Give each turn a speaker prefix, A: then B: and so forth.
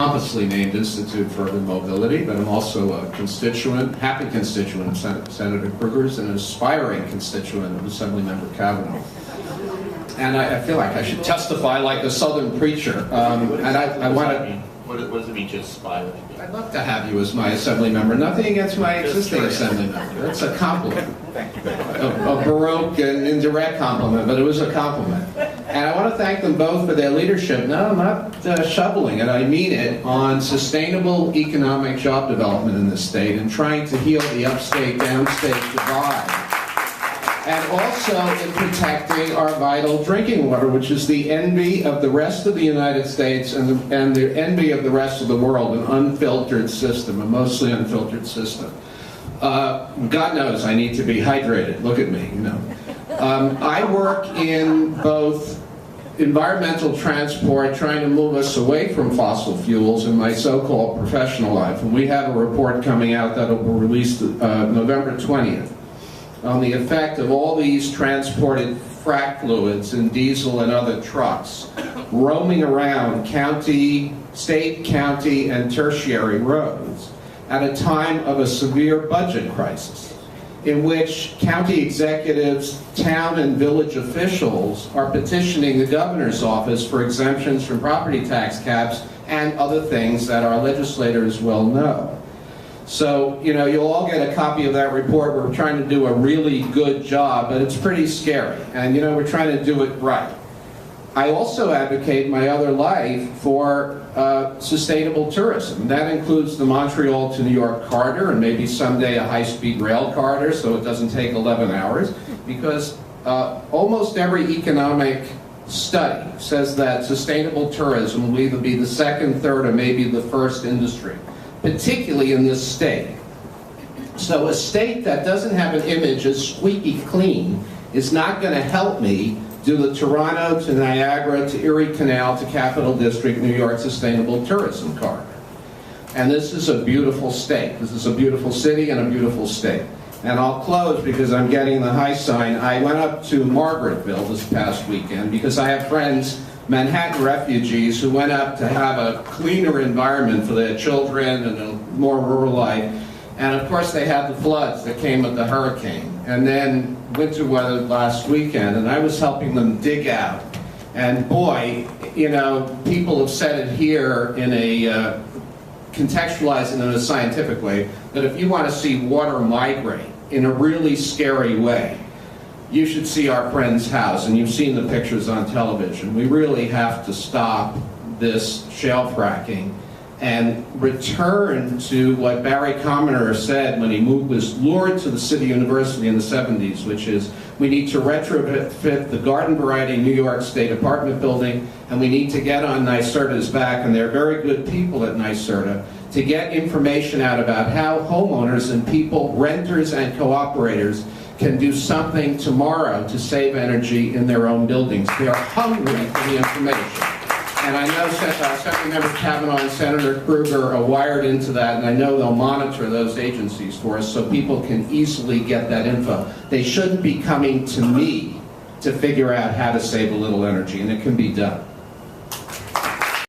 A: pompously named Institute for Urban Mobility, but I'm also a constituent, happy constituent of Senator Kruger's and an aspiring constituent of Assemblymember Kavanaugh. And I feel like I should testify like a Southern preacher. And I want to...
B: What does it mean to aspire?
A: I'd love to have you as my assembly member. Nothing against my existing assembly member. That's a compliment. A baroque and indirect compliment, but it was a compliment. And I want to thank them both for their leadership. No, I'm not shoveling it. I mean it, on sustainable economic job development in this state and trying to heal the upstate-downstate divide. And also in protecting our vital drinking water, which is the envy of the rest of the United States and the envy of the rest of the world, an unfiltered system, a mostly unfiltered system. God knows I need to be hydrated. Look at me, you know. I work in both environmental transport, trying to move us away from fossil fuels in my so-called professional life. And we have a report coming out that will be released November 20th. On the effect of all these transported frac fluids in diesel and other trucks roaming around state, county, and tertiary roads at a time of a severe budget crisis, in which county executives, town and village officials are petitioning the governor's office for exemptions from property tax caps and other things that our legislators well know. So, you know, you'll all get a copy of that report. We're trying to do a really good job, but it's pretty scary. And, you know, we're trying to do it right. I also advocate in my other life for sustainable tourism. That includes the Montreal to New York corridor and maybe someday a high-speed rail corridor so it doesn't take 11 hours. Because almost every economic study says that sustainable tourism will either be the second, third, or maybe the first industry, particularly in this state. So a state that doesn't have an image as squeaky clean is not going to help me do the Toronto to Niagara to Erie Canal to Capital District, New York Sustainable Tourism Corridor. And this is a beautiful state. This is a beautiful city and a beautiful state. And I'll close because I'm getting the high sign. I went up to Margaretville this past weekend because I have friends, Manhattan refugees, who went up to have a cleaner environment for their children and a more rural life. And of course they had the floods that came with the hurricane. And then winter weather last weekend, and I was helping them dig out. And boy, you know, people have said it here in a, contextualized in a scientific way, that if you want to see water migrate in a really scary way, you should see our friend's house, and you've seen the pictures on television. We really have to stop this shale fracking and return to what Barry Commoner said when he was lured to the City University in the 70s, which is we need to retrofit the garden variety New York State apartment building, and we need to get on NYSERDA's back, and they're very good people at NYSERDA, to get information out about how homeowners and people, renters and cooperators, can do something tomorrow to save energy in their own buildings. They are hungry for the information. And I know Assemblymember Kavanaugh and Senator Kruger are wired into that, and I know they'll monitor those agencies for us so people can easily get that info. They shouldn't be coming to me to figure out how to save a little energy, and it can be done.